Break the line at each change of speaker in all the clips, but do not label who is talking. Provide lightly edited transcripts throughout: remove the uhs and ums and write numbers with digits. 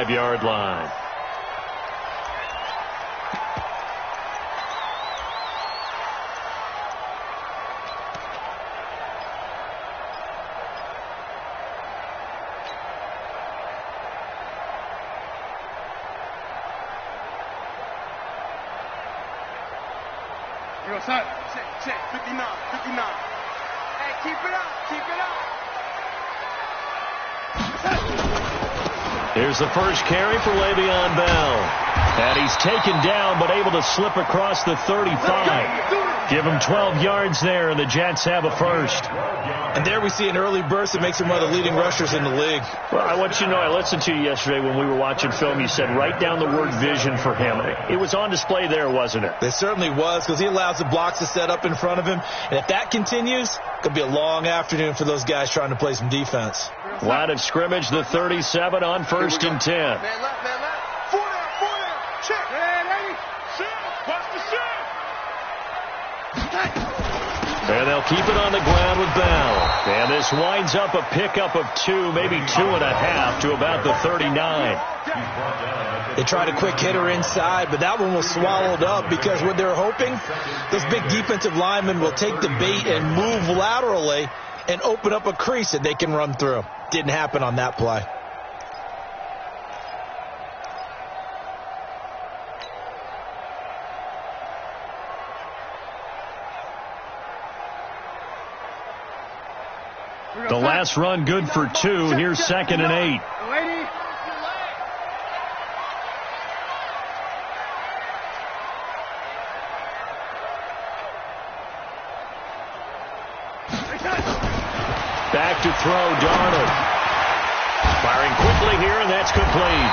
5-yard line.
Check, 59. Hey, keep it up.
Here's the first carry for Le'Veon Bell. And he's taken down, but able to slip across the 35. Give him 12 yards there, and the Jets have a first.
And there we see an early burst that makes him one of the leading rushers in the league.
Well, I want you to know, I listened to you yesterday when we were watching film. You said write down the word vision for him. It was on display there, wasn't it?
It certainly was, because he allows the blocks to set up in front of him. And if that continues, it could be a long afternoon for those guys trying to play some defense.
Line of scrimmage, the 37 on 1st and 10.
Man left. 4 down. Check. Man, ready. Set. Watch the set.
And they'll keep it on the ground with Bell. And this winds up a pickup of 2, maybe 2.5 to about the 39.
They tried a quick hitter inside, but that one was swallowed up because what they're hoping, those big defensive linemen will take the bait and move laterally and open up a crease that they can run through. Didn't happen on that play.
The last run good for 2. Here's 2nd and 8. Back to throw, Darnold. Firing quickly here, and that's complete.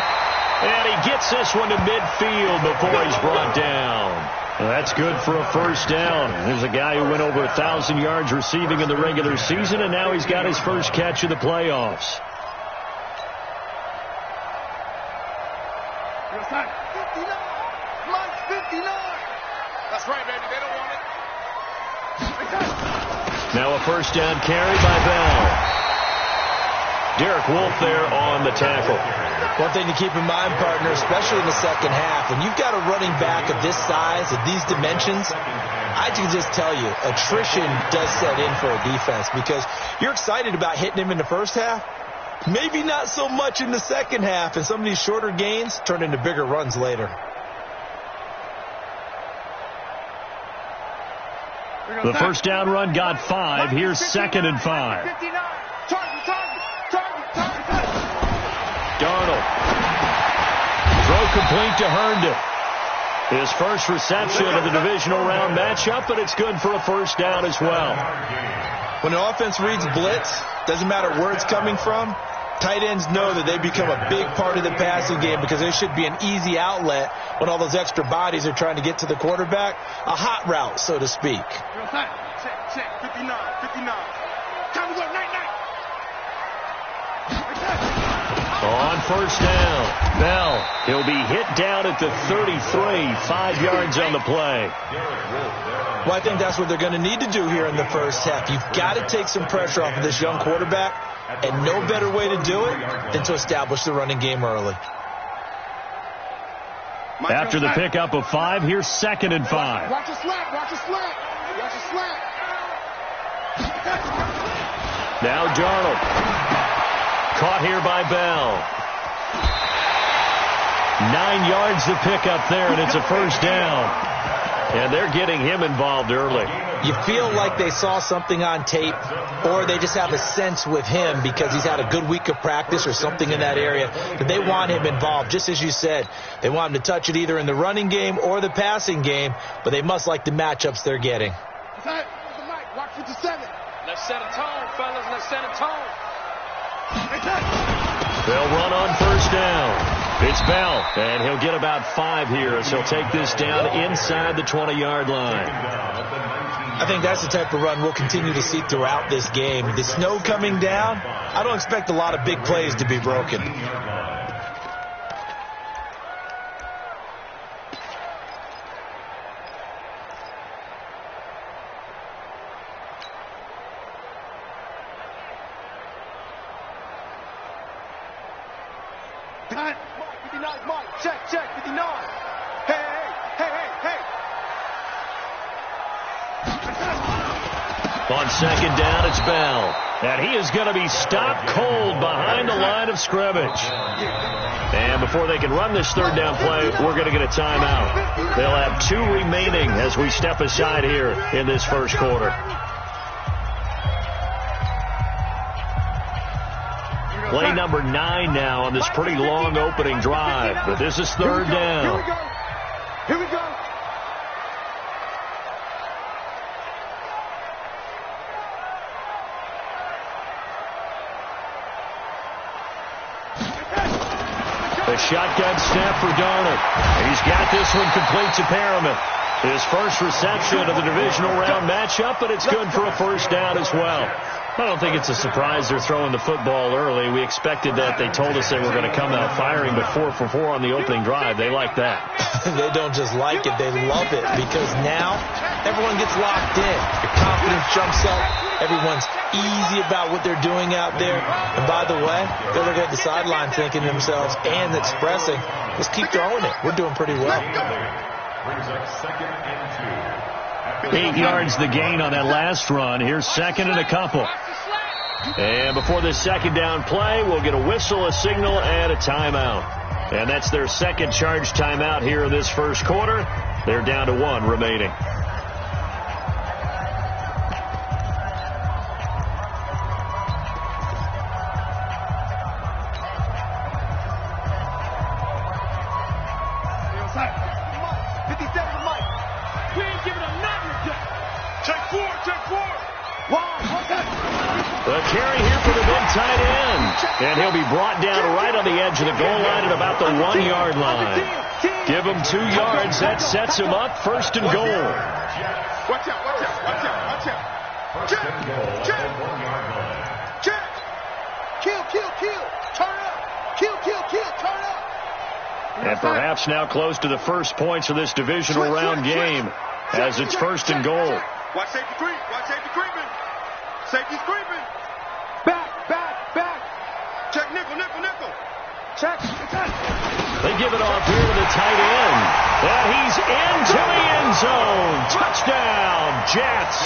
And he gets this one to midfield before he's brought down. Well, that's good for a first down. There's a guy who went over 1,000 yards receiving in the regular season, and now he's got his first catch of the playoffs.
59. That's right, baby. They don't want it.
Now a first down carry by Bell. Derek Wolfe there on the tackle.
One thing to keep in mind, partner, especially in the second half, when you've got a running back of this size, of these dimensions, I can just tell you, attrition does set in for a defense because you're excited about hitting him in the first half. Maybe not so much in the second half, and some of these shorter gains turn into bigger runs later.
The first down run got 5. Here's 2nd and 5. Darnold. Throw complete to Herndon. His first reception of the divisional round matchup, but it's good for a first down as well.
When an offense reads blitz, doesn't matter where it's coming from, tight ends know that they become a big part of the passing game because there should be an easy outlet when all those extra bodies are trying to get to the quarterback. A hot route, so to speak.
Check. 59. Time to go, night.
On first down, Bell. He'll be hit down at the 33, 5 yards on the play.
Well, I think that's what they're going to need to do here in the first half. You've got to take some pressure off of this young quarterback, and no better way to do it than to establish the running game early.
After the pickup of 5, here's 2nd and 5.
Watch a slack.
Now Darnold. Caught here by Bell. 9 yards to pick up there, and it's a first down. And they're getting him involved early.
You feel like they saw something on tape, or they just have a sense with him because he's had a good week of practice or something in that area that they want him involved. Just as you said, they want him to touch it either in the running game or the passing game, but they must like the matchups they're getting.
Watch 57. Let's set a tone, fellas. Let's set a tone.
They'll run on first down. It's Bell, and he'll get about 5 here as he'll take this down inside the 20-yard line.
I think that's the type of run we'll continue to see throughout this game. The snow coming down, I don't expect a lot of big plays to be broken.
Cut. 59, Mike. Check, 59. Hey.
On second down, it's Bell. And he is going to be stopped cold behind the line of scrimmage. And before they can run this third down play, we're going to get a timeout. They'll have 2 remaining as we step aside here in this first quarter. Play number 9 now on this pretty long opening drive. But this is third down.
Here we go.
The shotgun snap for Darnold. He's got this one complete to Perriman. His first reception of the divisional round matchup, but it's good for a first down as well. I don't think it's a surprise they're throwing the football early. We expected that. They told us they were going to come out firing, but 4 for 4 on the opening drive. They like that.
They don't just like it, they love it, because now everyone gets locked in. Your confidence jumps up. Everyone's easy about what they're doing out there. And by the way, they're looking at the sideline thinking to themselves and expressing, let's keep throwing it. We're doing pretty well.
8 yards the gain on that last run. Here's second and a couple. And before this second down play, we'll get a whistle, a signal, and a timeout. And that's their second charge timeout here in this first quarter. They're down to 1 remaining. The carry here for the big tight end. And he'll be brought down right on the edge of the goal line at about the 1-yard line. Give him 2 yards. That sets him up first and goal.
Watch out. Check. Kill. Turn up. Kill. Turn up.
And perhaps now close to the first points of this divisional round game as it's first and goal.
Watch safety creep. Safety's creeping. Back. Check nickel. Check.
They give it off here to the tight end. And he's into the end zone. Touchdown, Jets.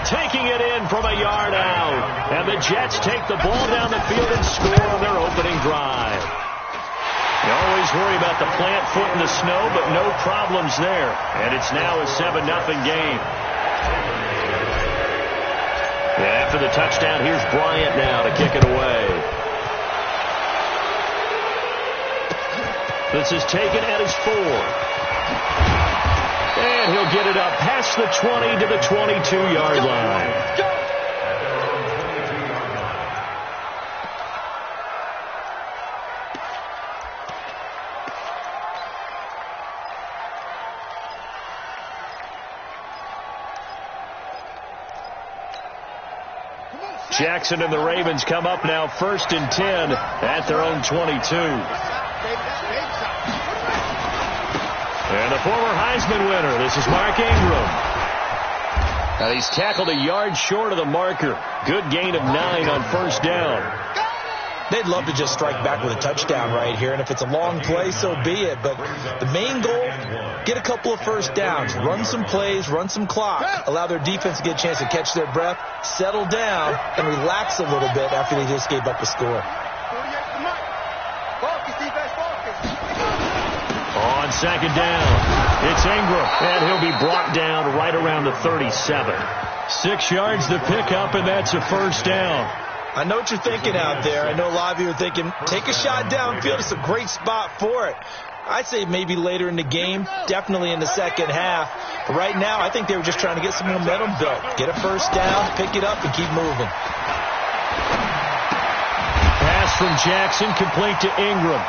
Taking it in from a yard out. And the Jets take the ball down the field and score on their opening drive. You always worry about the plant foot in the snow, but no problems there. And it's now a 7-0 game. After the touchdown, here's Bryant now to kick it away. This is taken at his 4. And he'll get it up past the 20 to the 22-yard line. Jackson and the Ravens come up now first and 10 at their own 22. And the former Heisman winner, this is Mark Ingram. Now he's tackled a yard short of the marker. Good gain of 9 on first down.
They'd love to just strike back with a touchdown right here, and if it's a long play, so be it. But the main goal, get a couple of first downs, run some plays, run some clock, allow their defense to get a chance to catch their breath, settle down, and relax a little bit after they just gave up a score.
On second down, it's Ingram, and he'll be brought down right around the 37. 6 yards to pick up, and that's a first down.
I know what you're thinking out there. I know a lot of you are thinking, take a shot downfield. It's a great spot for it. I'd say maybe later in the game, definitely in the second half. But right now, I think they were just trying to get some momentum built. Get a first down, pick it up, and keep moving.
Pass from Jackson, complete to Ingram.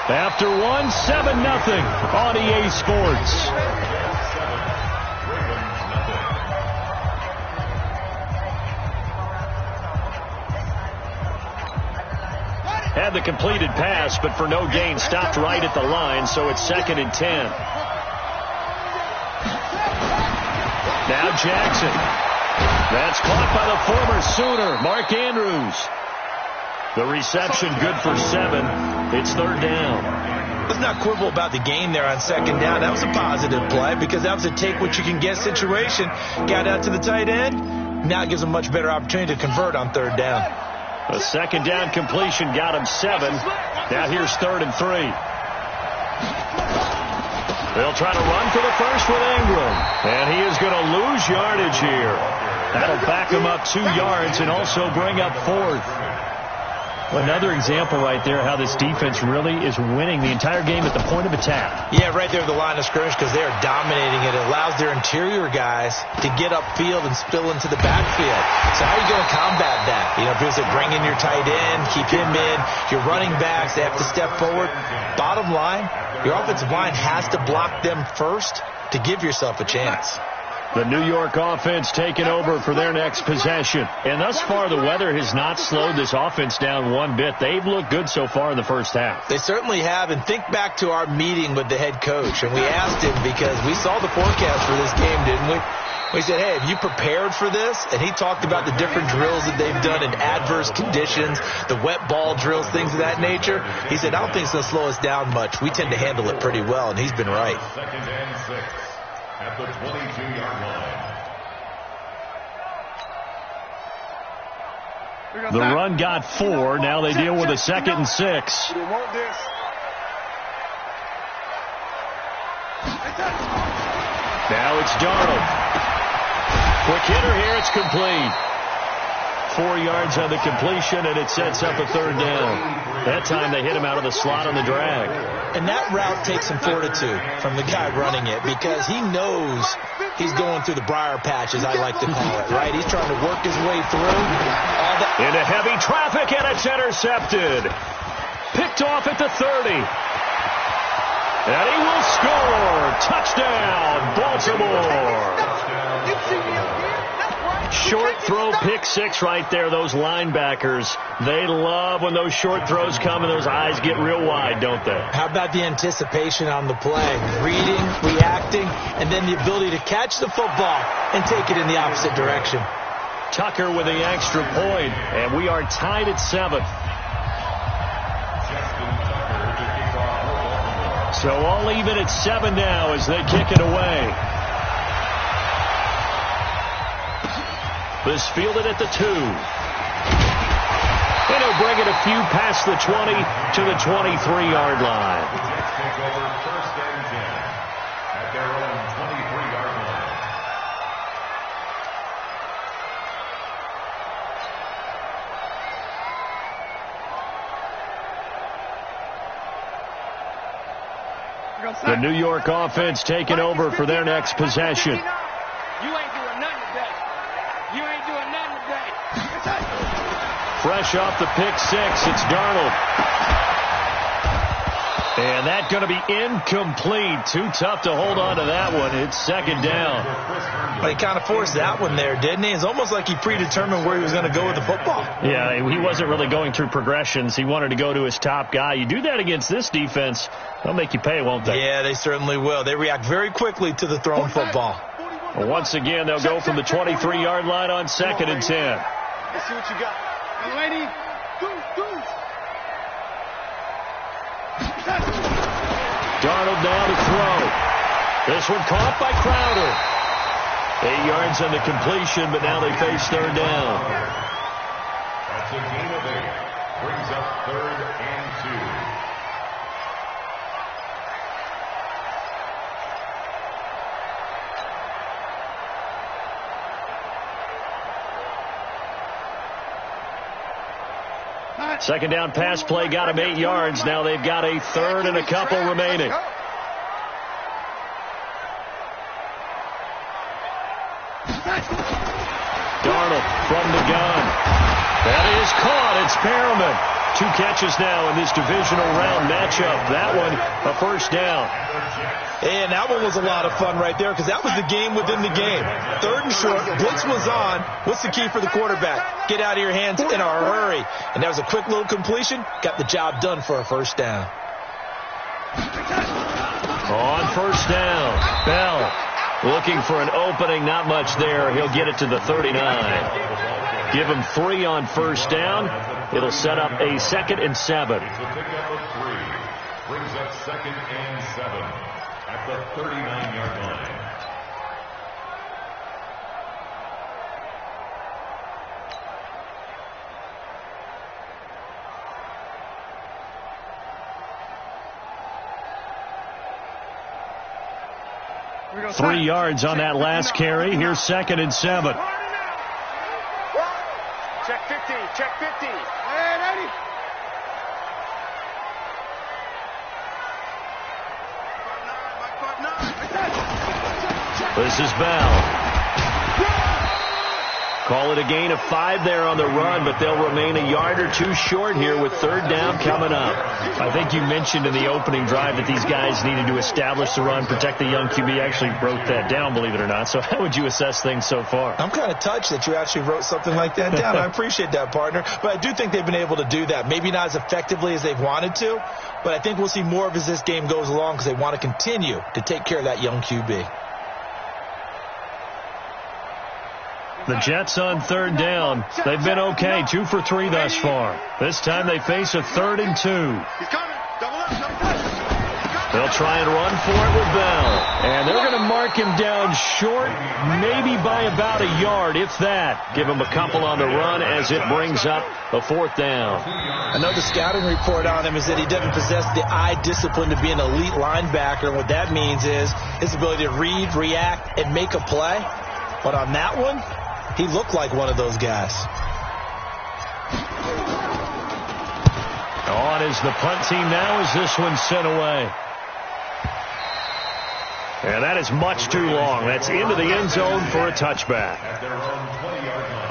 After 7-0 on EA Sports. Had the completed pass, but for no gain, stopped right at the line, so it's second and 10. Now Jackson. That's caught by the former Sooner, Mark Andrews. The reception good for 7. It's third down.
Let's not quibble about the gain there on second down. That was a positive play because that was a take-what-you-can-get situation. Got out to the tight end. Now it gives them a much better opportunity to convert on third down.
A second down completion got him 7. Now here's 3rd and 3. They'll try to run for the first with Ingram. And he is going to lose yardage here. That'll back him up 2 yards and also bring up 4th.
Well, another example right there how this defense really is winning the entire game at the point of attack.
Yeah, right there at the line of scrimmage because they are dominating it. It allows their interior guys to get upfield and spill into the backfield. So how are you going to combat that? You know, people say bring in your tight end, keep him in. Your running backs, they have to step forward. Bottom line, your offensive line has to block them first to give yourself a chance.
The New York offense taking over for their next possession. And thus far, the weather has not slowed this offense down one bit. They've looked good so far in the first half.
They certainly have. And think back to our meeting with the head coach. And we asked him because we saw the forecast for this game, didn't we? We said, hey, have you prepared for this? And he talked about the different drills that they've done in adverse conditions, the wet ball drills, things of that nature. He said, I don't think it's going to slow us down much. We tend to handle it pretty well, and he's been right.
Second and 6 at the 22-yard line.
The run got 4. Now they deal with a 2nd and 6. Now it's Darnold. Quick hitter here. It's complete. 4 yards on the completion, and it sets up a 3rd down. That time they hit him out of the slot on the drag.
And that route takes some fortitude from the guy running it because he knows he's going through the briar patch, as I like to call it, right? He's trying to work his way through.
Into heavy traffic, and it's intercepted. Picked off at the 30. And he will score. Touchdown, Baltimore. Short throw, pick 6 right there. Those linebackers, they love when those short throws come and those eyes get real wide, don't they?
How about the anticipation on the play? Reading, reacting, and then the ability to catch the football and take it in the opposite direction.
Tucker with the extra point, and we are tied at 7. So all even at 7 now as they kick it away. This fielded at the 2. And he'll bring it a few past the 20 to the 23-yard line.
Take over 1st and 10 at their own 23-yard line.
The New York offense taking over for their next possession.
You ain't doing nothing today. You ain't doing nothing today.
Fresh off the pick 6, it's Darnold. And that's going to be incomplete. Too tough to hold on to that one. It's 2nd down.
Well, he kind of forced that one there, didn't he? It's almost like he predetermined where he was going to go with the football.
Yeah, he wasn't really going through progressions. He wanted to go to his top guy. You do that against this defense, they'll make you pay, won't they?
Yeah, they certainly will. They react very quickly to the thrown football.
Well, once again, they'll go from the 23-yard line on 2nd and 10.
Let's see what you got.
Lady,
Darnold now to throw. This one caught by Crowder. 8 yards on the completion, but now they face 3rd down.
That's a gain of 8. Brings up 3rd and 2.
Second down pass play got him 8 yards. Now they've got a 3rd and a couple remaining. Darnold from the gun. That is caught. It's Perriman. 2 catches now in this divisional round matchup. That one, a 1st down.
And that one was a lot of fun right there because that was the game within the game. 3rd and short, blitz was on. What's the key for the quarterback? Get out of your hands in a hurry. And that was a quick little completion. Got the job done for a 1st down.
On 1st down, Bell looking for an opening. Not much there. He'll get it to the 39. Give him 3 on 1st down. It'll set up a 2nd and 7.
It's a pickup of 3. Brings up 2nd and 7 at the 39-yard line.
Three yards on that last carry. Here's 2nd and 7.
Check 50. Check 50. Hey, ready?
This is Bell. Call it a gain of 5 there on the run, but they'll remain a yard or 2 short here with 3rd down coming up.
I think you mentioned in the opening drive that these guys needed to establish the run, protect the young QB. Actually wrote that down, believe it or not. So how would you assess things so far?
I'm kind of touched that you actually wrote something like that down. I appreciate that, partner. But I do think they've been able to do that. Maybe not as effectively as they've wanted to, but I think we'll see more of as this game goes along because they want to continue to take care of that young QB.
The Jets on 3rd down. They've been okay, 2 for 3 thus far. This time they face a 3rd and 2. They'll try and run for it with Bell. And they're going to mark him down short, maybe by about a yard, if that. Give him a couple on the run as it brings up a 4th down.
Another scouting report on him is that he doesn't possess the eye discipline to be an elite linebacker. And what that means is his ability to read, react, and make a play. But on that one, he looked like one of those guys.
On is the punt team now as this one's sent away. And that is much too long. That's into the end zone for a touchback.
At their own 20-yard line.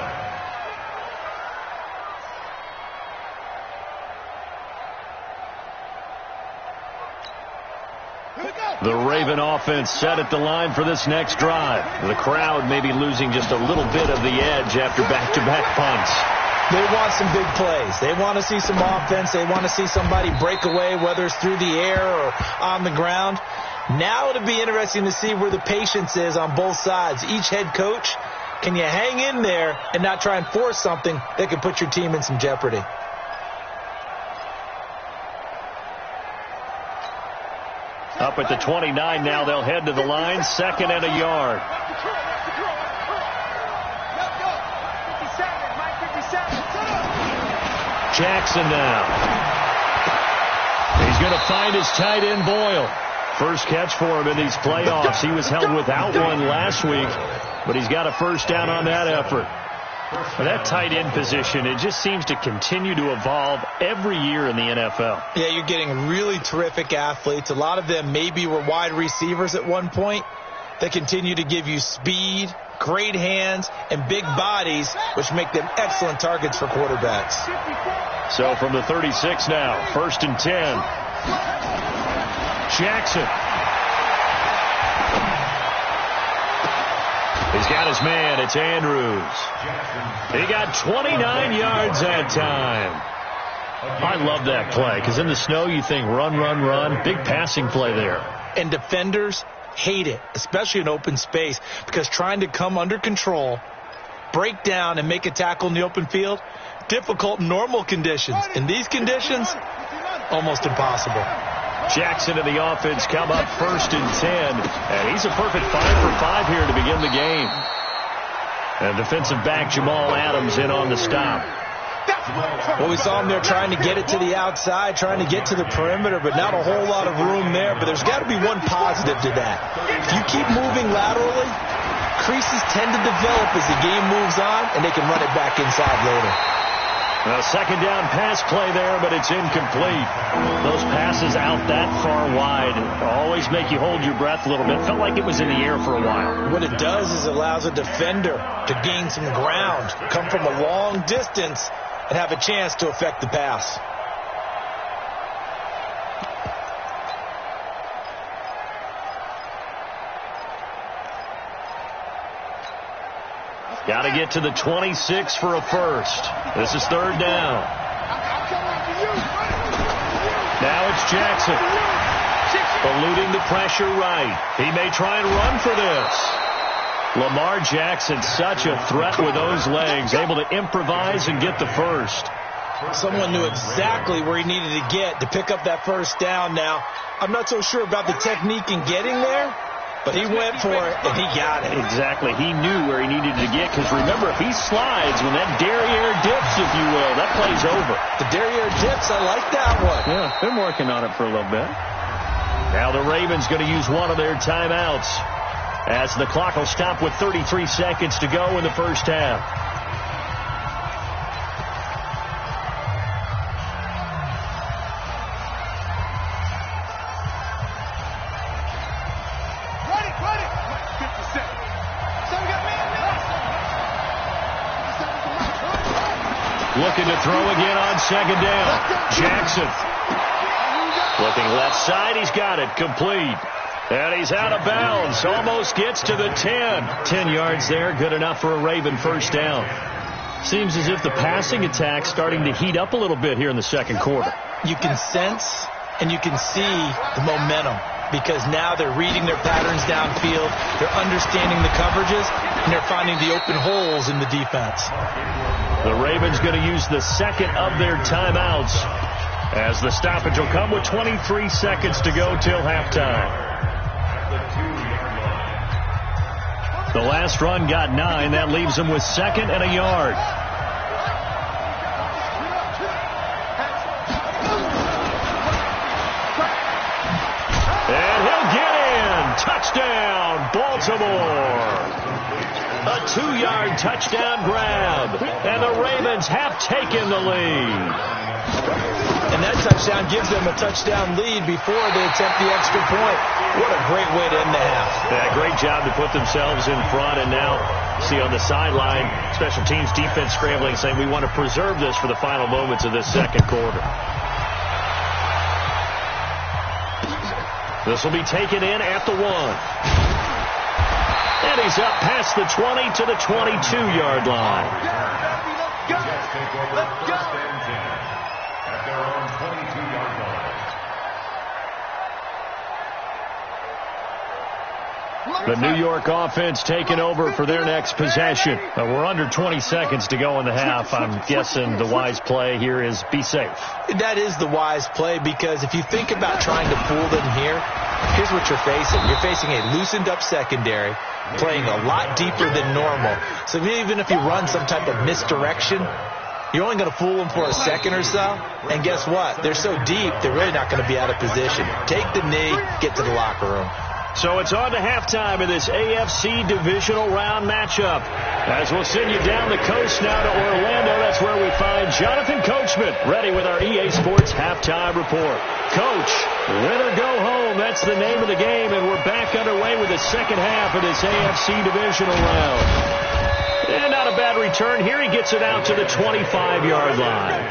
The Raven offense set at the line for this next drive. The crowd may be losing just a little bit of the edge after back-to-back punts.
They want some big plays. They want to see some offense. They want to see somebody break away, whether it's through the air or on the ground. Now it'll be interesting to see where the patience is on both sides. Each head coach, can you hang in there and not try and force something that could put your team in some jeopardy?
Up at the 29 now, they'll head to the line, 2nd and a yard. Jackson now. He's going to find his tight end, Boyle. First catch for him in these playoffs. He was held without one last week, but he's got a 1st down on that effort.
For that tight end position, it just seems to continue to evolve every year in the NFL.
Yeah, you're getting really terrific athletes. A lot of them maybe were wide receivers at one point. They continue to give you speed, great hands, and big bodies, which make them excellent targets for quarterbacks.
So from the 36 now, 1st and 10. Jackson. He's got his man. It's Andrews. He got 29 yards that time.
I love that play because in the snow you think run, run, run. Big passing play there.
And defenders hate it, especially in open space, because trying to come under control, break down, and make a tackle in the open field, difficult in normal conditions. In these conditions, almost impossible.
Jackson and the offense come up 1st and 10, and he's a perfect 5 for 5 here to begin the game. And defensive back Jamal Adams in on the stop.
Well, we saw him there trying to get it to the outside, trying to get to the perimeter, but not a whole lot of room there. But there's got to be one positive to that. If you keep moving laterally, creases tend to develop as the game moves on, and they can run it back inside later.
A 2nd down pass play there, but it's incomplete. Those passes out that far wide always make you hold your breath a little bit. Felt like it was in the air for a while.
What it does is it allows a defender to gain some ground, come from a long distance, and have a chance to affect the pass.
Got to get to the 26 for a 1st. This is 3rd down. Now it's Jackson. Eluding the pressure right. He may try and run for this. Lamar Jackson, such a threat with those legs, able to improvise and get the 1st.
Someone knew exactly where he needed to get to pick up that first down. Now, I'm not so sure about the technique in getting there, but he went for it, and he got it.
Exactly. He knew where he needed to get, because remember, if he slides, when that derriere dips, if you will, that play's over.
The derriere dips, I like that one.
Yeah, been working on it for a little bit. Now the Ravens going to use one of their timeouts, as the clock will stop with 33 seconds to go in the first half. Looking to throw again on second down. Jackson. Looking left side. He's got it. Complete. And he's out of bounds. Almost gets to the 10. 10 yards there. Good enough for a Raven first down. Seems as if the passing attack's starting to heat up a little bit here in the second quarter.
You can sense and you can see the momentum, because now they're reading their patterns downfield. They're understanding the coverages, and they're finding the open holes in the defense.
The Ravens going to use the second of their timeouts, as the stoppage will come with 23 seconds to go till halftime. The last run got 9. That leaves them with second and a yard. And he'll get in. Touchdown, Baltimore. A 2-yard touchdown grab, and the Ravens have taken the lead.
And that touchdown gives them a touchdown lead before they attempt the extra point. What a great way to end the half.
Yeah, great job to put themselves in front, and now see on the sideline, special teams defense scrambling, saying we want to preserve this for the final moments of this second quarter. This will be taken in at the 1. And he's up past the 20 to the 22-yard line.
Let's go. At their own 22-yard line.
The New York offense taking over for their next possession. We're under 20 seconds to go in the half. I'm guessing the wise play here is be safe.
That is the wise play, because if you think about trying to fool them here, here's what you're facing. You're facing a loosened up secondary, playing a lot deeper than normal. So even if you run some type of misdirection, you're only going to fool them for a second or so. And guess what? They're so deep, they're really not going to be out of position. Take the knee, get to the locker room.
So it's on to halftime of this AFC divisional round matchup, as we'll send you down the coast now to Orlando. That's where we find Jonathan Coachman, ready with our EA Sports halftime report. Coach, win or go home, that's the name of the game, and we're back underway with the second half of this AFC divisional round. And not a bad return here. He gets it out to the 25-yard line.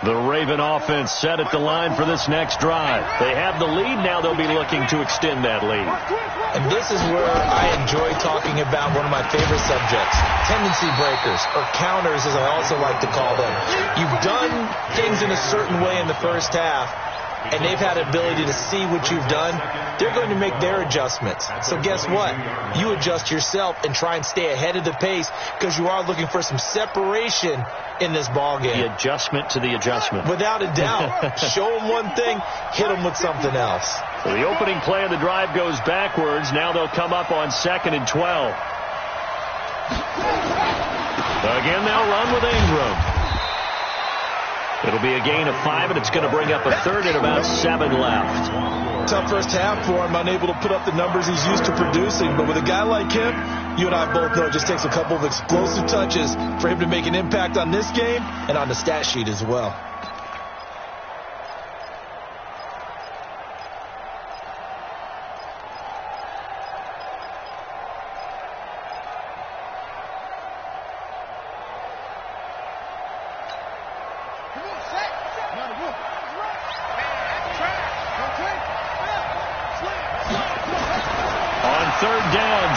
The Raven offense set at the line for this next drive. They have the lead. Now they'll be looking to extend that lead.
And this is where I enjoy talking about one of my favorite subjects, tendency breakers, or counters as I also like to call them. You've done things in a certain way in the first half, and they've had the ability to see what you've done. They're going to make their adjustments. So guess what? You adjust yourself and try and stay ahead of the pace, because you are looking for some separation in this ball game.
The adjustment to the adjustment.
Without a doubt. Show them one thing, hit them with something else.
So the opening play of the drive goes backwards. Now they'll come up on 2nd and 12. Again, they'll run with Ingram. It'll be a gain of 5, and it's going to bring up a 3rd and about 7 left.
Tough first half for him, unable to put up the numbers he's used to producing. But with a guy like him, you and I both know it just takes a couple of explosive touches for him to make an impact on this game and on the stat sheet as well.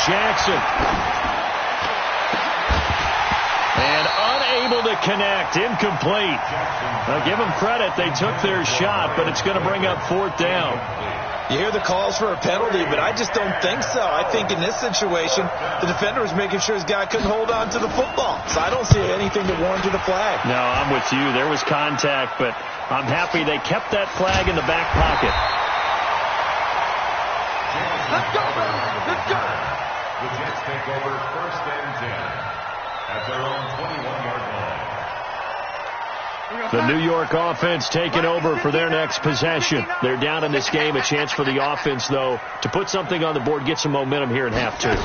Jackson. And unable to connect. Incomplete. Now give them credit. They took their shot, but it's going to bring up 4th down.
You hear the calls for a penalty, but I just don't think so. I think in this situation, the defender was making sure his guy couldn't hold on to the football. So I don't see anything that warranted a flag.
No, I'm with you. There was contact, but I'm happy they kept that flag in the back pocket.
Let's go, baby. Let's go.
The Jets take over 1st and 10 at their own 21-yard line.
The New York offense taking over for their next possession. They're down in this game. A chance for the offense, though, to put something on the board, get some momentum here in half two.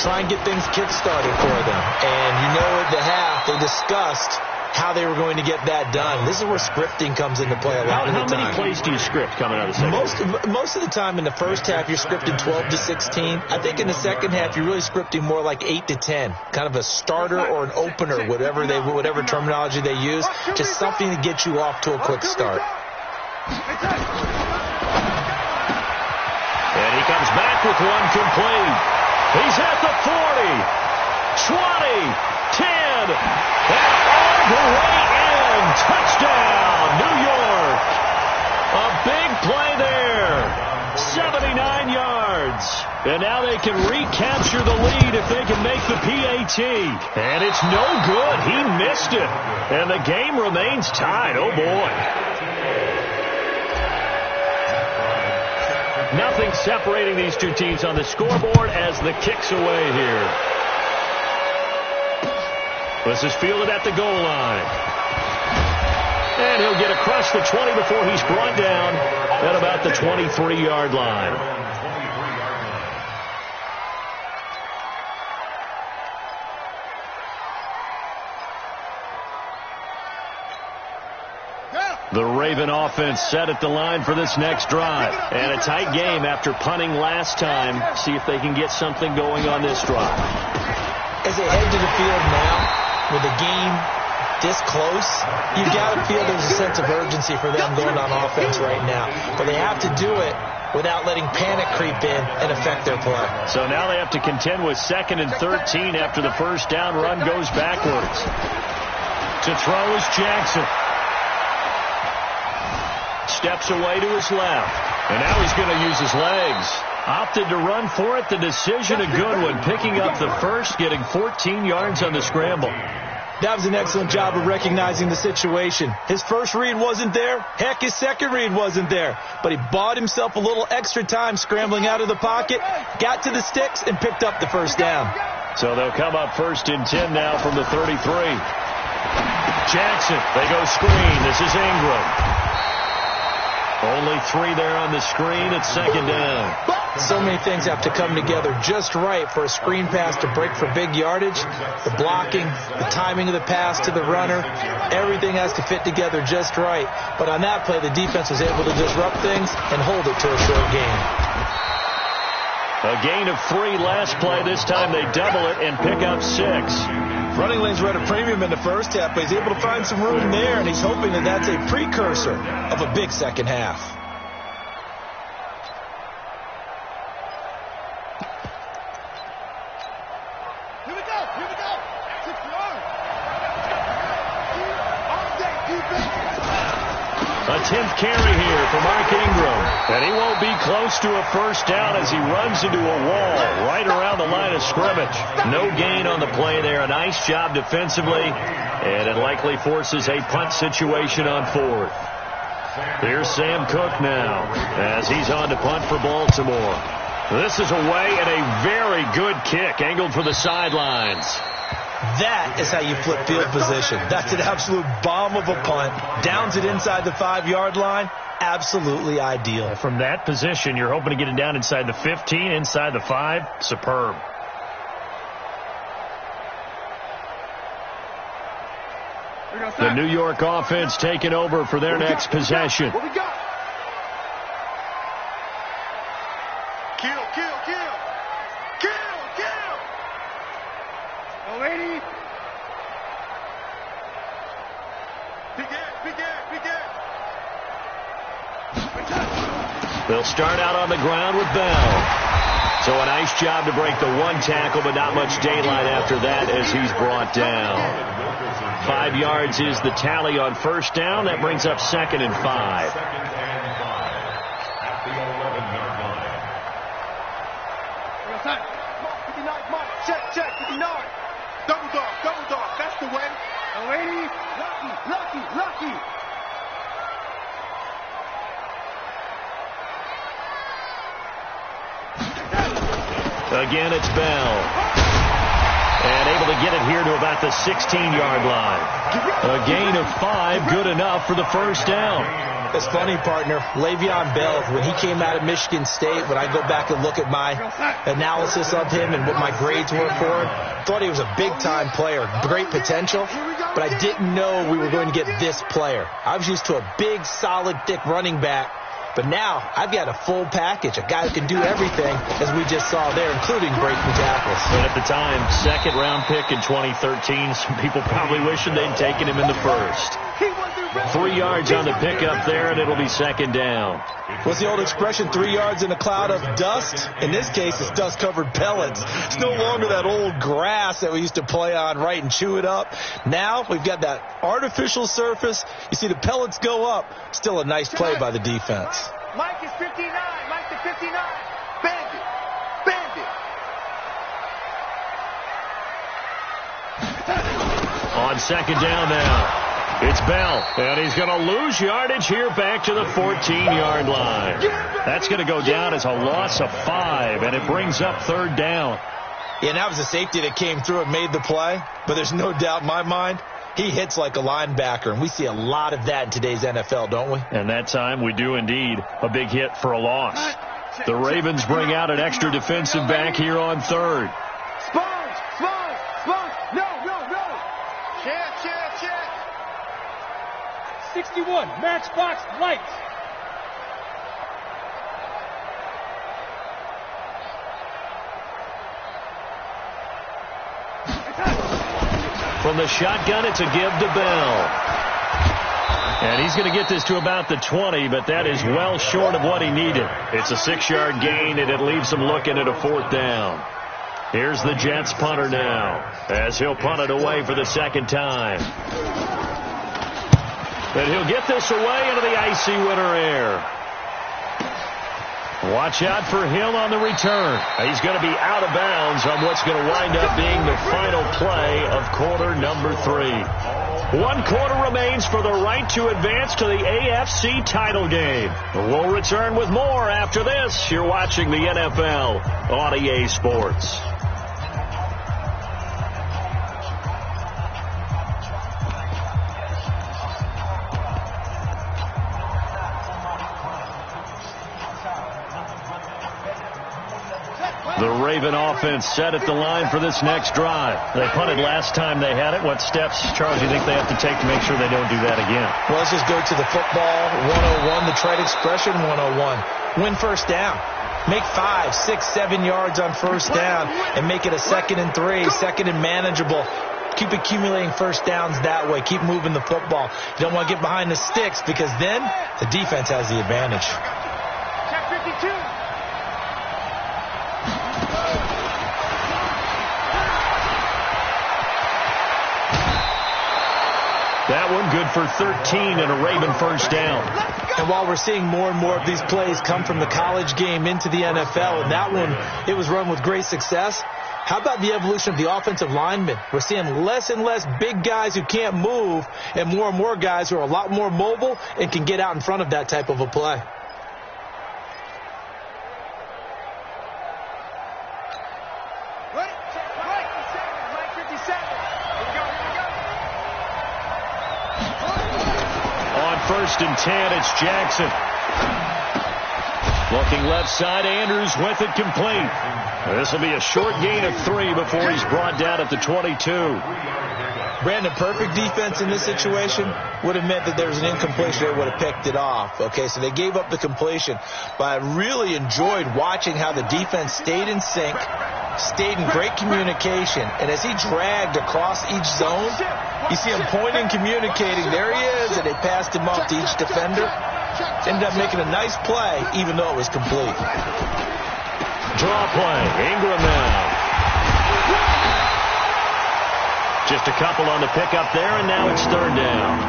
Try and get things kick-started for them. And you know at the half, they discussed how they were going to get that done. This is where scripting comes into play a lot of the time.
How many plays do you script coming out of the second?
Most of the time in the first half, you're scripting 12 to 16. I think in the second half, you're really scripting more like 8 to 10. Kind of a starter or an opener, whatever terminology they use. Just something to get you off to a quick start.
And he comes back with one complete. He's at the 40, 20, 10, and all the way in. Touchdown, New York. A big play there. 79 yards. And now they can recapture the lead if they can make the PAT. And it's no good. He missed it. And the game remains tied. Oh, boy. Nothing separating these two teams on the scoreboard as the kick's away here. This is fielded at the goal line. And he'll get across the 20 before he's brought down at about the 23-yard line. The Raven offense set at the line for this next drive. And a tight game after punting last time. See if they can get something going on this drive.
As they head to the field now, with the game this close, you've got to feel there's a sense of urgency for them going on offense right now. But they have to do it without letting panic creep in and affect their play.
So now they have to contend with 2nd and 13 after the first down run goes backwards. To throw is Jackson. Steps away to his left. And now he's going to use his legs. Opted to run for it. The decision a good one. Picking up the first, getting 14 yards on the scramble.
That was an excellent job of recognizing the situation. His first read wasn't there. Heck, his second read wasn't there. But he bought himself a little extra time scrambling out of the pocket, got to the sticks, and picked up the first down.
So they'll come up 1st and 10 now from the 33. Jackson, they go screen. This is Ingram. Only 3 there on the screen. It's 2nd down.
So many things have to come together just right for a screen pass to break for big yardage. The blocking, the timing of the pass to the runner, everything has to fit together just right. But on that play, the defense was able to disrupt things and hold it to a short gain.
A gain of 3 last play. This time they double it and pick up 6.
Running lanes were at a premium in the first half, but he's able to find some room there, and he's hoping that that's a precursor of a big second half.
Here we go. Here we go.
A 10th carry here for Mark Ingram. And he won't be close to a first down as he runs into a wall right around the line of scrimmage. No gain on the play there. A nice job defensively. And it likely forces a punt situation on 4th. Here's Sam Cook now as he's on to punt for Baltimore. This is away and a very good kick angled for the sidelines.
That is how you flip field position. That's an absolute bomb of a punt. Downs it inside the 5-yard line. Absolutely ideal.
From that position, you're hoping to get it down inside the 15, inside the 5. Superb. The New York offense taking over for their next possession.
What we got? Kill, kill, kill. Kill, kill. Oh, 80. Big air.
They'll start out on the ground with Bell. So a nice job to break the 1 tackle, but not much daylight after that as he's brought down. 5 yards is the tally on first down. That brings up 2nd and 5.
At the 11-yard
Check, 59. Double dog, that's the way. Lady, lucky.
Again, it's Bell. And able to get it here to about the 16-yard line. A gain of 5, good enough for the first down.
It's funny, partner. Le'Veon Bell, when he came out of Michigan State, when I go back and look at my analysis of him and what my grades were for him, thought he was a big-time player, great potential, but I didn't know we were going to get this player. I was used to a big, solid, thick running back, but now I've got a full package, a guy who can do everything, as we just saw there, including breaking tackles.
But at the time, second-round pick in 2013, some people probably wishing they'd taken him in the first. 3 yards on the pickup there, and it'll be second down.
What's the old expression, 3 yards in a cloud of dust? In this case, it's dust-covered pellets. It's no longer that old grass that we used to play on, right, and chew it up. Now we've got that artificial surface. You see the pellets go up. Still a nice play by the defense.
Mike is 59. Mike to 59. Bandit.
On second down now. It's Bell, and he's going to lose yardage here back to the 14-yard line. That's going to go down as a loss of 5, and it brings up third down.
Yeah, and that was a safety that came through and made the play, but there's no doubt in my mind he hits like a linebacker, and we see a lot of that in today's NFL, don't we?
And that time we do indeed. A big hit for a loss. The Ravens bring out an extra defensive back here on third.
Sponge. No. Check. 61, matchbox lights.
From the shotgun, it's a give to Bell. And he's going to get this to about the 20, but that is well short of what he needed. It's a 6-yard gain, and it leaves him looking at a fourth down. Here's the Jets punter now, as he'll punt it away for the second time. And he'll get this away into the icy winter air. Watch out for Hill on the return. He's going to be out of bounds on what's going to wind up being the final play of quarter number 3. 1 quarter remains for the right to advance to the AFC title game. We'll return with more after this. You're watching the NFL on EA Sports. The Raven offense set at the line for this next drive. They punted last time they had it. What steps, Charles, do you think they have to take to make sure they don't do that again?
Well, let's just go to the football 101, the trade expression 101. Win first down. Make 5, 6, 7 yards on first down and make it a 2nd and 3, second and manageable. Keep accumulating first downs that way. Keep moving the football. You don't want to get behind the sticks because then the defense has the advantage.
Check 52.
That one good for 13 and a Raven first down.
And while we're seeing more and more of these plays come from the college game into the NFL, and that one, it was run with great success. How about the evolution of the offensive linemen? We're seeing less and less big guys who can't move and more guys who are a lot more mobile and can get out in front of that type of a play.
First and 10, it's Jackson. Looking left side, Andrews with it complete. This will be a short gain of 3 before he's brought down at the 22.
Brandon, perfect defense in this situation would have meant that there was an incompletion. They would have picked it off. Okay, so they gave up the completion. But I really enjoyed watching how the defense stayed in sync, stayed in great communication. And as he dragged across each zone, you see him pointing, communicating. There he is, and they passed him off to each defender. Ended up making a nice play, even though it was complete.
Draw play. Ingram now. Just a couple on the pickup there, and now it's third down.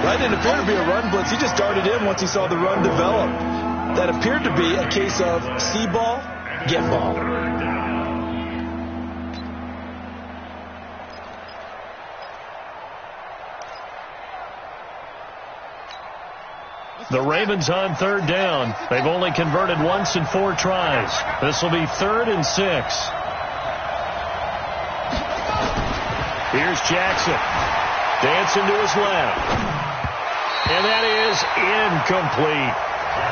That didn't appear to be a run blitz. He just darted in once he saw the run develop. That appeared to be a case of see ball, get ball.
The Ravens on third down. They've only converted once in 4 tries. This will be 3rd and 6. Here's Jackson. Dancing to his left. And that is incomplete.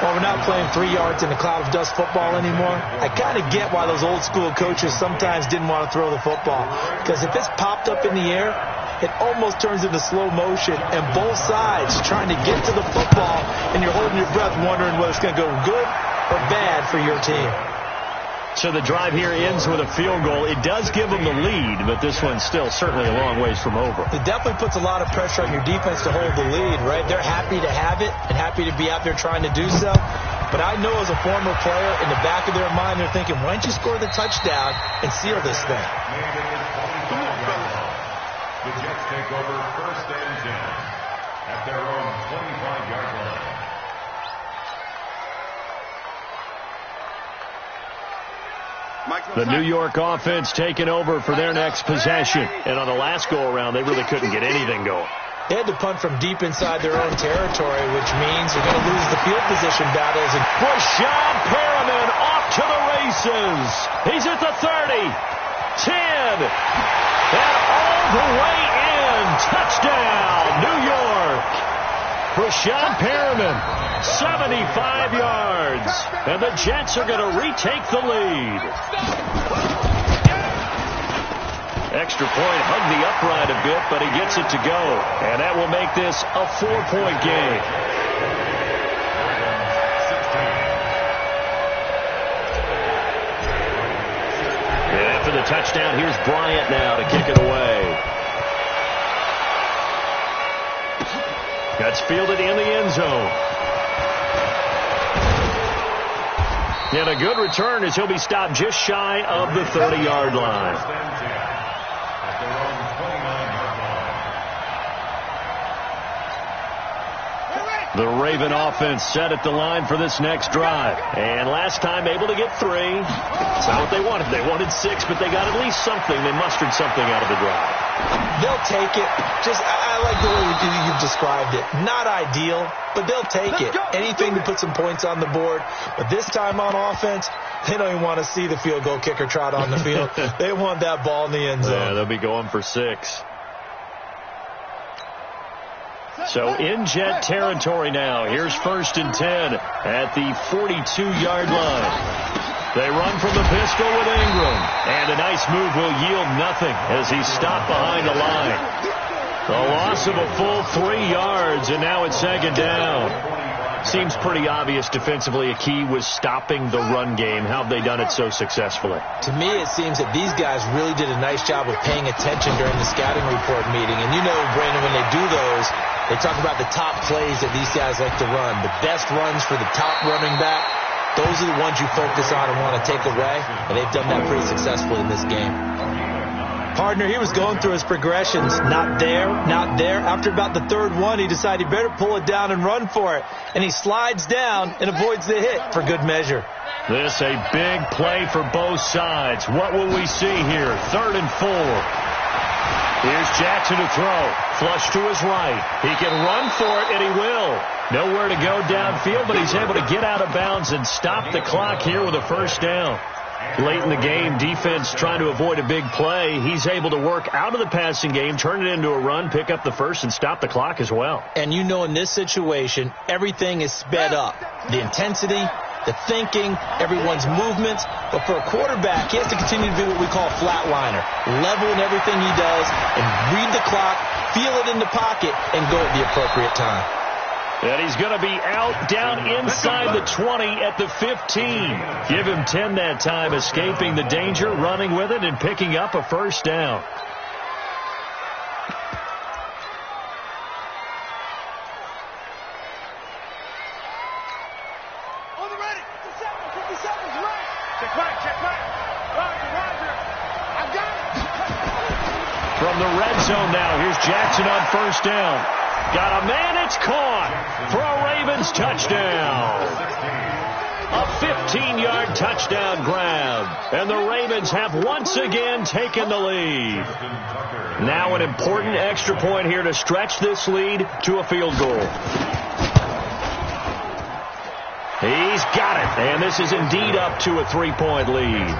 Well, we're not playing 3 yards in a cloud of dust football anymore. I kind of get why those old school coaches sometimes didn't want to throw the football. Because if it's popped up in the air, it almost turns into slow motion. And both sides trying to get to the football, and you're holding your breath wondering whether it's going to go good or bad for your team.
So the drive here ends with a field goal. It does give them the lead, but this one's still certainly a long ways from over.
It definitely puts a lot of pressure on your defense to hold the lead, right? They're happy to have it and happy to be out there trying to do so. But I know as a former player, in the back of their mind, they're thinking, why don't you score the touchdown and seal this thing?
The Jets take over 1st and 10 at their own 25-yard line.
The New York offense taking over for their next possession. And on the last go-around, they really couldn't get anything going.
They had to punt from deep inside their own territory, which means they're going to lose the field position battles. And
Rashad Perriman off to the races. He's at the 30, 10, and all the way in. Touchdown, New York. Rashad Perriman, 75 yards. And the Jets are going to retake the lead. Extra point, hugged the upright a bit, but he gets it to go. And that will make this a 4-point game. And after the touchdown, here's Bryant now to kick it away. That's fielded in the end zone. And a good return as he'll be stopped just shy of the 30-yard line. The Raven offense set at the line for this next drive. And last time able to get 3. It's not what they wanted. They wanted 6, but they got at least something. They mustered something out of the drive.
They'll take it. I like the way you've described it. Not ideal, but they'll take it. Anything to put some points on the board. But this time on offense, they don't even want to see the field goal kicker trot on the field. They want that ball in the end zone.
Yeah, they'll be going for 6. So in Jet territory now. Here's 1st and 10 at the 42-yard line. They run from the pistol with Ingram. And a nice move will yield nothing as he's stopped behind the line. The loss of a full 3 yards, and now it's 2nd down. Seems pretty obvious defensively a key was stopping the run game. How have they done it so successfully?
To me, it seems that these guys really did a nice job of paying attention during the scouting report meeting. And you know, Brandon, when they do those, they talk about the top plays that these guys like to run. The best runs for the top running back, those are the ones you focus on and want to take away. And they've done that pretty successfully in this game. Partner, he was going through his progressions. Not there, not there. After about the 3rd one, he decided he better pull it down and run for it. And he slides down and avoids the hit for good measure.
This a big play for both sides. What will we see here? 3rd and 4. Here's Jackson to throw. Flush to his right. He can run for it, and he will. Nowhere to go downfield, but he's able to get out of bounds and stop the clock here with a 1st down. Late in the game, defense trying to avoid a big play. He's able to work out of the passing game, turn it into a run, pick up the 1st, and stop the clock as well.
And you know in this situation, everything is sped up. The intensity, the thinking, everyone's movements. But for a quarterback, he has to continue to be what we call a flatliner. Level in everything he does and read the clock, feel it in the pocket, and go at the appropriate time.
And he's going to be out down inside the 20 at the 15. Give him 10 that time, escaping the danger, running with it, and picking up a 1st down.
On the ready. 50 seconds, right. Check right. Roger. I've got it.
From the red zone now, here's Jackson on 1st down. Got a man, it's caught for a Ravens touchdown. A 15-yard touchdown grab. And the Ravens have once again taken the lead. Now an important extra point here to stretch this lead to a field goal.
he's got it. And this is indeed up to a 3-point lead.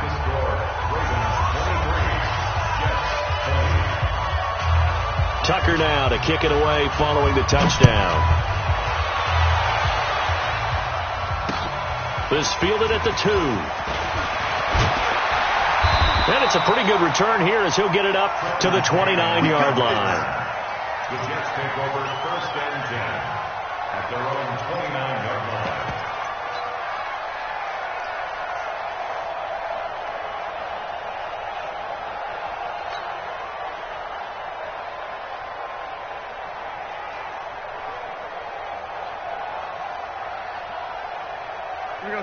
Tucker now to kick it away following the touchdown. This fielded at the 2. And it's a pretty good return here as he'll get it up to the 29-yard line.
The Jets take over 1st and 10 at their own 29-yard line.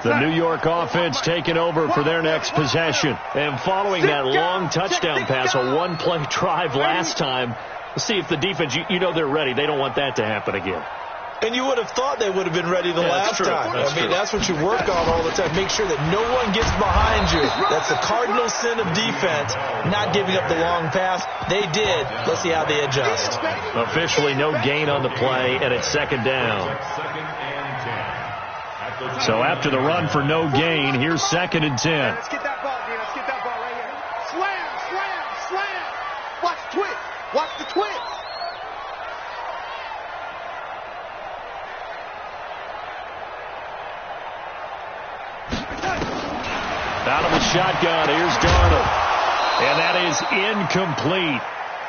The New York offense taking over for their next possession. And following that long touchdown pass, a one-play drive last time, let's see if the defense, you know they're ready. They don't want that to happen again.
And you would have thought they would have been ready the last time. That's what you work on all the time. Make sure that no one gets behind you. That's the cardinal sin of defense, not giving up the long pass. They did. Let's see how they adjust.
Officially no gain on the play, and it's 2nd down. So after the run for no gain, here's 2nd and 10.
Let's get that ball, D. Let's get that ball right here. Slam, slam, slam. Watch the twist. Watch the twist.
Out of the shotgun, here's Darnold. And that is incomplete.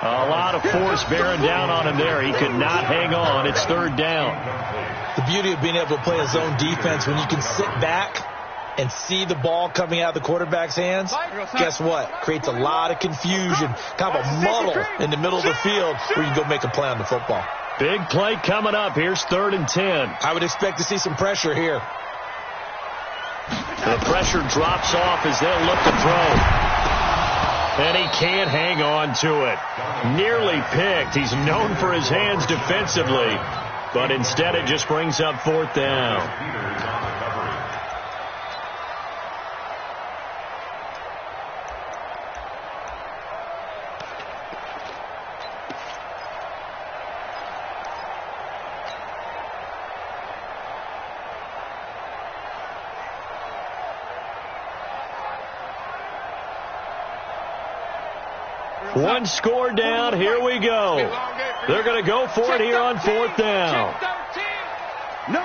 A lot of force bearing down on him there. He could not hang on. It's 3rd down.
The beauty of being able to play a zone defense, when you can sit back and see the ball coming out of the quarterback's hands, guess what? Creates a lot of confusion, kind of a muddle in the middle of the field where you go make a play on the football.
Big play coming up. Here's 3rd and 10.
I would expect to see some pressure here.
The pressure drops off as they'll look to throw. And he can't hang on to it. Nearly picked. He's known for his hands defensively. But instead it just brings up 4th down. One score down. Here we go. They're going to go for it here on 4th down.
No.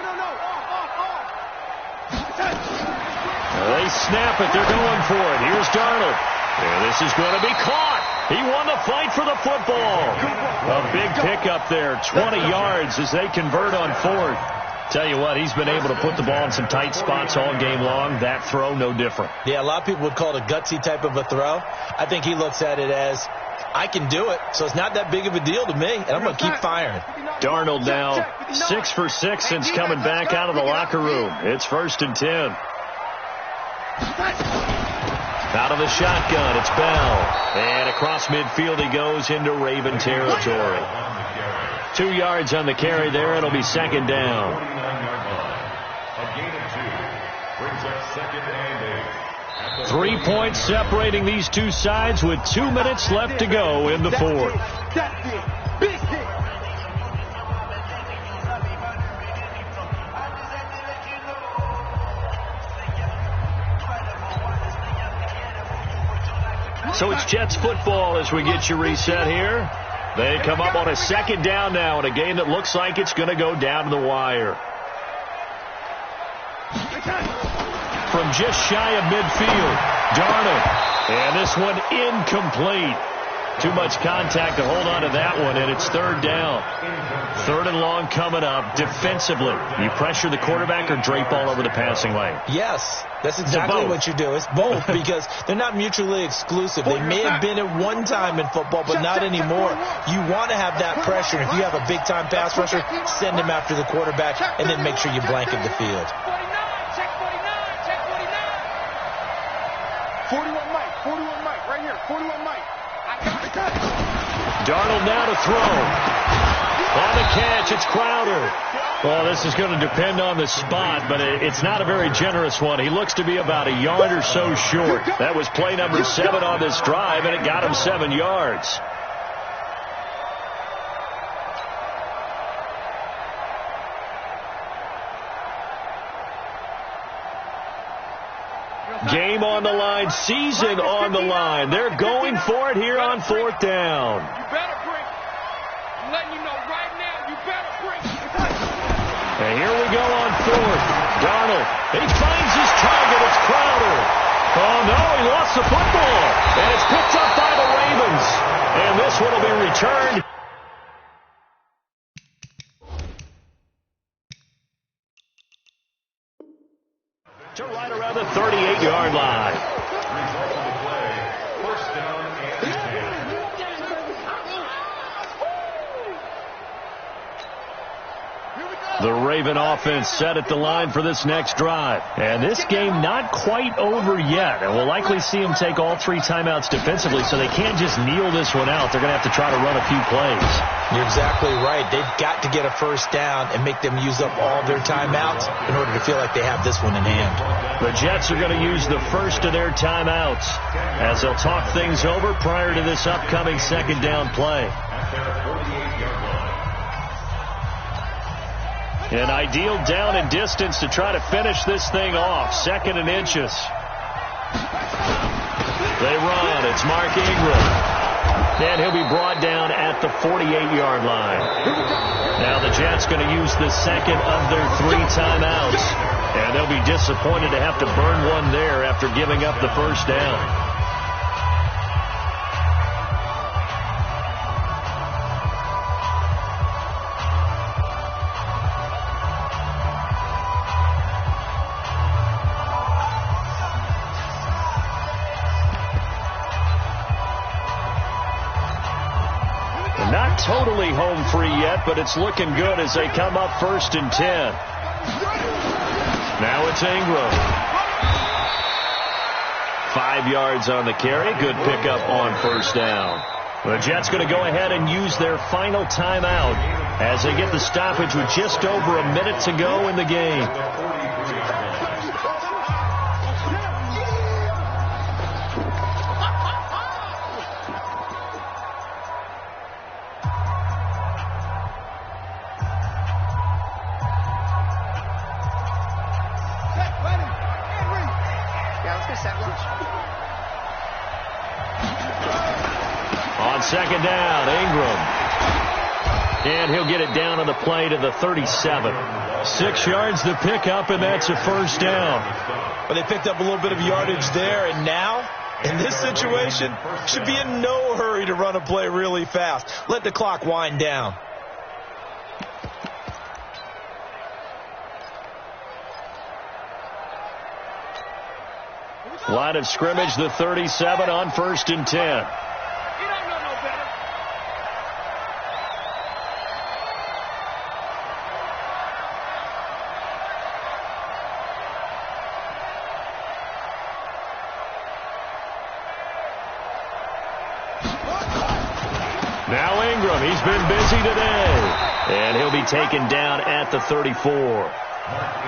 They snap it. They're going for it. Here's Darnold. And this is going to be caught. He won the fight for the football. A big pickup there. 20 yards as they convert on 4th. Tell you what, he's been able to put the ball in some tight spots all game long. That throw, no different.
Yeah, a lot of people would call it a gutsy type of a throw. I think he looks at it as, I can do it, so it's not that big of a deal to me, and I'm going to keep firing.
Darnold now 6 for 6 since coming back out of the locker room. It's 1st and 10. Out of the shotgun, it's Bell. And across midfield he goes into Raven territory. 2 yards on the carry there. It'll be 2nd down.
A gain of 2 brings up 2nd and 8.
3 points separating these two sides with 2 minutes left to go in the 4th.
That's it. Big hit.
So it's Jets football as we get you reset here. They come up on a 2nd down now in a game that looks like it's going to go down to the wire. From just shy of midfield, Darnold. And this one incomplete. Too much contact to hold on to that one, and it's 3rd down. 3rd and long coming up. Defensively, you pressure the quarterback or drape all over the passing lane?
Yes, that's exactly what you do. It's both because they're not mutually exclusive. They may have been at one time in football, but not anymore. You want to have that pressure. If you have a big-time pass rusher, send him after the quarterback, and then make sure you blanket the field.
41 Mike, right here, 41 Mike. I got it.
Darnold now to throw. On the catch, it's Crowder. Well, this is going to depend on the spot, but it's not a very generous one. He looks to be about a yard or so short. That was play number 7 on this drive, and it got him 7 yards.
Game on the line, season on the line. They're going for it here on fourth down.
You better bring it. I'm letting you know right now, you better bring it.
And here we go on fourth. Darnold, he finds his target. It's Crowder. Oh, no, he lost the football. And it's picked up by the Ravens. And this one will be returned. To right around the 38-yard line.
Result of the play, first down and 10.
The Raven offense set at the line for this next drive. And this game not quite over yet. And we'll likely see them take all 3 timeouts defensively, so they can't just kneel this one out. They're going to have to try to run a few plays.
You're exactly right. They've got to get a first down and make them use up all their timeouts in order to feel like they have this one in hand.
The Jets are going to use the first of their timeouts as they'll talk things over prior to this upcoming second down play.
At their 48-yard line.
An ideal down and distance to try to finish this thing off. 2nd and inches. They run. It's Mark Ingram. And he'll be brought down at the 48-yard line. Now the Jets going to use the second of their 3 timeouts. And they'll be disappointed to have to burn one there after giving up the first down. Not totally home free yet, but it's looking good as they come up 1st and 10. Now it's Ingram. 5 yards on the carry. Good pickup on first down. The Jets going to go ahead and use their final timeout as they get the stoppage with just over a minute to go in the game. On second down, Ingram. And he'll get it down on the play to the 37. 6 yards to pick up, and that's a first down.
Well, they picked up a little bit of yardage there, and now, in this situation, should be in no hurry to run a play really fast. Let the clock wind down.
Line of scrimmage, the 37 on 1st and 10. Now Ingram, he's been busy today. And he'll be taken down at the 34.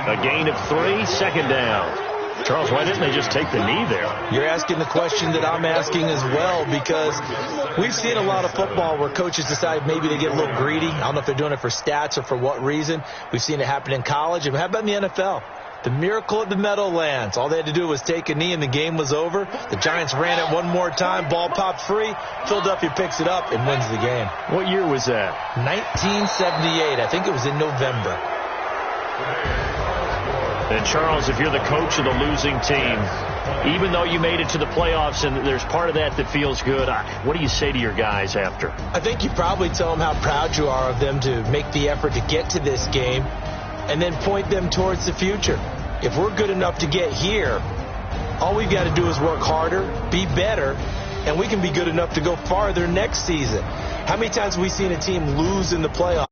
A gain of 3, second down. Charles, why didn't they just take the knee there?
You're asking the question that I'm asking as well, because we've seen a lot of football where coaches decide maybe they get a little greedy. I don't know if they're doing it for stats or for what reason. We've seen it happen in college. And how about in the NFL? The miracle at the Meadowlands. All they had to do was take a knee and the game was over. The Giants ran it one more time. Ball popped free. Philadelphia picks it up and wins the game.
What year was that?
1978. I think it was in November.
And Charles, if you're the coach of the losing team, even though you made it to the playoffs and there's part of that that feels good, what do you say to your guys after?
I think you probably tell them how proud you are of them to make the effort to get to this game and then point them towards the future. If we're good enough to get here, all we've got to do is work harder, be better, and we can be good enough to go farther next season. How many times have we seen a team lose in the playoffs?